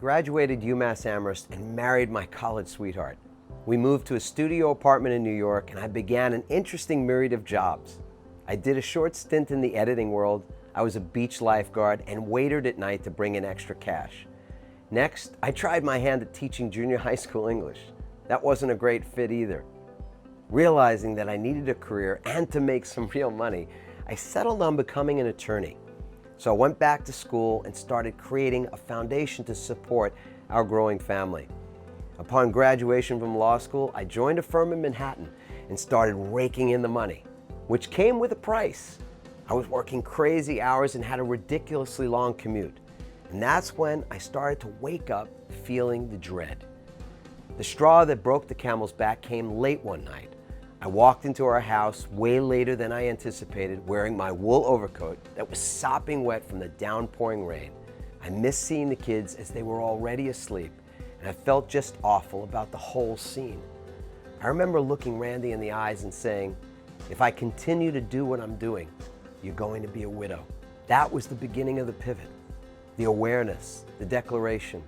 graduated UMass Amherst and married my college sweetheart. We moved to a studio apartment in New York and I began an interesting myriad of jobs. I did a short stint in the editing world. I was a beach lifeguard and waitered at night to bring in extra cash. Next, I tried my hand at teaching junior high school English. That wasn't a great fit either. Realizing that I needed a career and to make some real money, I settled on becoming an attorney. So I went back to school and started creating a foundation to support our growing family. Upon graduation from law school, I joined a firm in Manhattan and started raking in the money, which came with a price. I was working crazy hours and had a ridiculously long commute. And that's when I started to wake up feeling the dread. The straw that broke the camel's back came late one night. I walked into our house way later than I anticipated, wearing my wool overcoat that was sopping wet from the downpouring rain. I missed seeing the kids as they were already asleep, and I felt just awful about the whole scene. I remember looking Randy in the eyes and saying, "If I continue to do what I'm doing, you're going to be a widow." That was the beginning of the pivot, the awareness, the declaration.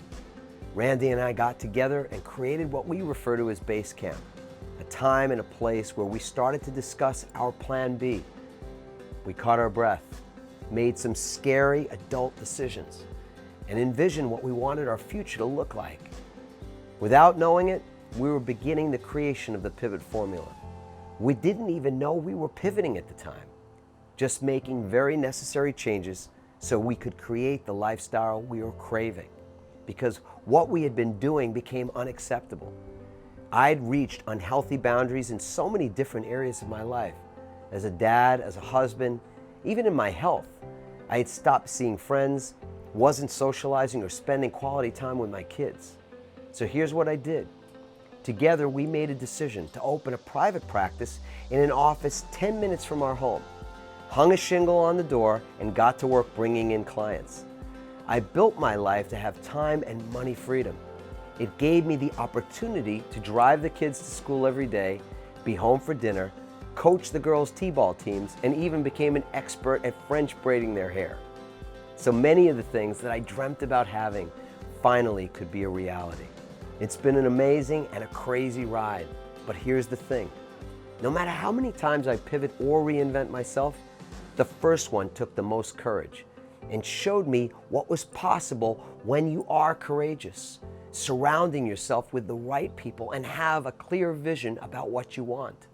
Randy and I got together and created what we refer to as Base Camp, a time and a place where we started to discuss our plan B. We caught our breath, made some scary adult decisions, and envisioned what we wanted our future to look like. Without knowing it, we were beginning the creation of the pivot formula. We didn't even know we were pivoting at the time, just making very necessary changes so we could create the lifestyle we were craving, because what we had been doing became unacceptable. I'd reached unhealthy boundaries in so many different areas of my life. As a dad, as a husband, even in my health. I had stopped seeing friends, wasn't socializing or spending quality time with my kids. So here's what I did. Together, we made a decision to open a private practice in an office 10 minutes from our home, hung a shingle on the door, and got to work bringing in clients. I built my life to have time and money freedom. It gave me the opportunity to drive the kids to school every day, be home for dinner, coach the girls' t-ball teams, and even became an expert at French braiding their hair. So many of the things that I dreamt about having finally could be a reality. It's been an amazing and a crazy ride, but here's the thing. No matter how many times I pivot or reinvent myself, the first one took the most courage and showed me what was possible when you are courageous, surrounding yourself with the right people and have a clear vision about what you want.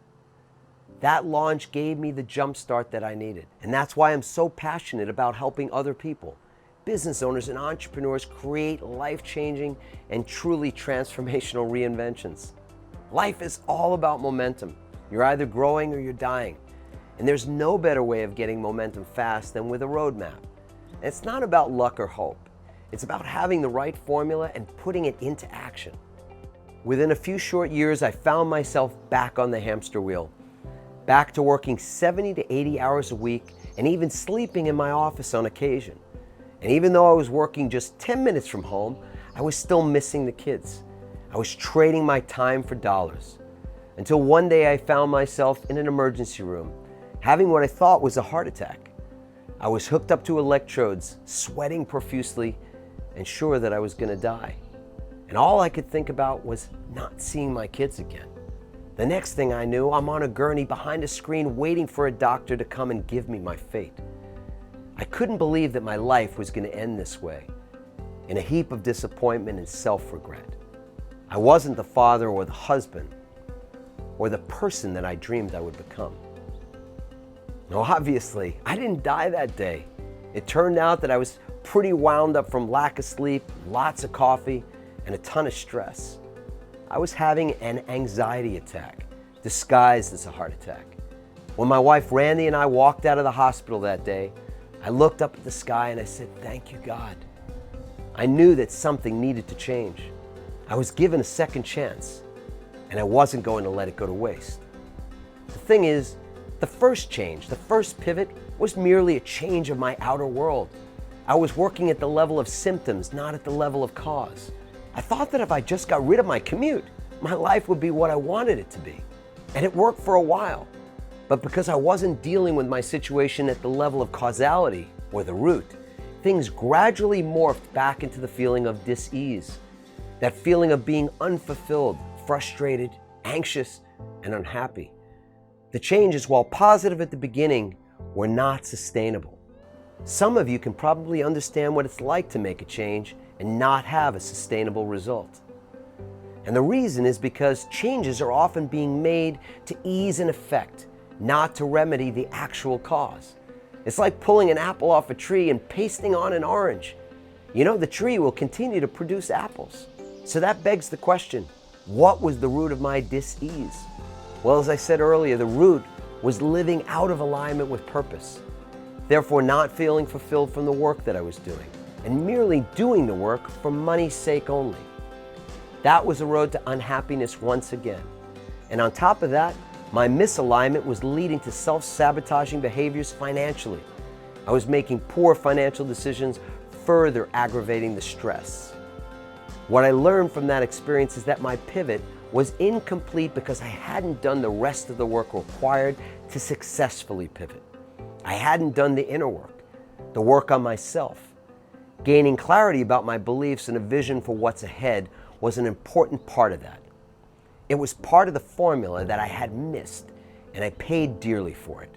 That launch gave me the jump start that I needed. And that's why I'm so passionate about helping other people, business owners and entrepreneurs, create life-changing and truly transformational reinventions. Life is all about momentum. You're either growing or you're dying. And there's no better way of getting momentum fast than with a roadmap. And it's not about luck or hope. It's about having the right formula and putting it into action. Within a few short years, I found myself back on the hamster wheel, back to working 70 to 80 hours a week and even sleeping in my office on occasion. And even though I was working just 10 minutes from home, I was still missing the kids. I was trading my time for dollars. Until one day I found myself in an emergency room, having what I thought was a heart attack. I was hooked up to electrodes, sweating profusely, and sure that I was going to die. And all I could think about was not seeing my kids again. The next thing I knew, I'm on a gurney behind a screen waiting for a doctor to come and give me my fate. I couldn't believe that my life was going to end this way, in a heap of disappointment and self-regret. I wasn't the father or the husband or the person that I dreamed I would become. Now, obviously, I didn't die that day. It turned out that I was pretty wound up from lack of sleep, lots of coffee, and a ton of stress. I was having an anxiety attack, disguised as a heart attack. When my wife Randy and I walked out of the hospital that day, I looked up at the sky and I said, "Thank you, God." I knew that something needed to change. I was given a second chance, and I wasn't going to let it go to waste. The thing is, the first change, the first pivot, was merely a change of my outer world. I was working at the level of symptoms, not at the level of cause. I thought that if I just got rid of my commute, my life would be what I wanted it to be. And it worked for a while. But because I wasn't dealing with my situation at the level of causality or the root, things gradually morphed back into the feeling of dis-ease, that feeling of being unfulfilled, frustrated, anxious, and unhappy. The changes, while positive at the beginning, were not sustainable. Some of you can probably understand what it's like to make a change and not have a sustainable result. And the reason is because changes are often being made to ease an effect, not to remedy the actual cause. It's like pulling an apple off a tree and pasting on an orange. You know, the tree will continue to produce apples. So that begs the question, what was the root of my dis-ease? Well, as I said earlier, the root was living out of alignment with purpose, therefore not feeling fulfilled from the work that I was doing, and merely doing the work for money's sake only. That was a road to unhappiness once again. And on top of that, my misalignment was leading to self-sabotaging behaviors financially. I was making poor financial decisions, further aggravating the stress. What I learned from that experience is that my pivot was incomplete because I hadn't done the rest of the work required to successfully pivot. I hadn't done the inner work, the work on myself. Gaining clarity about my beliefs and a vision for what's ahead was an important part of that. It was part of the formula that I had missed, and I paid dearly for it.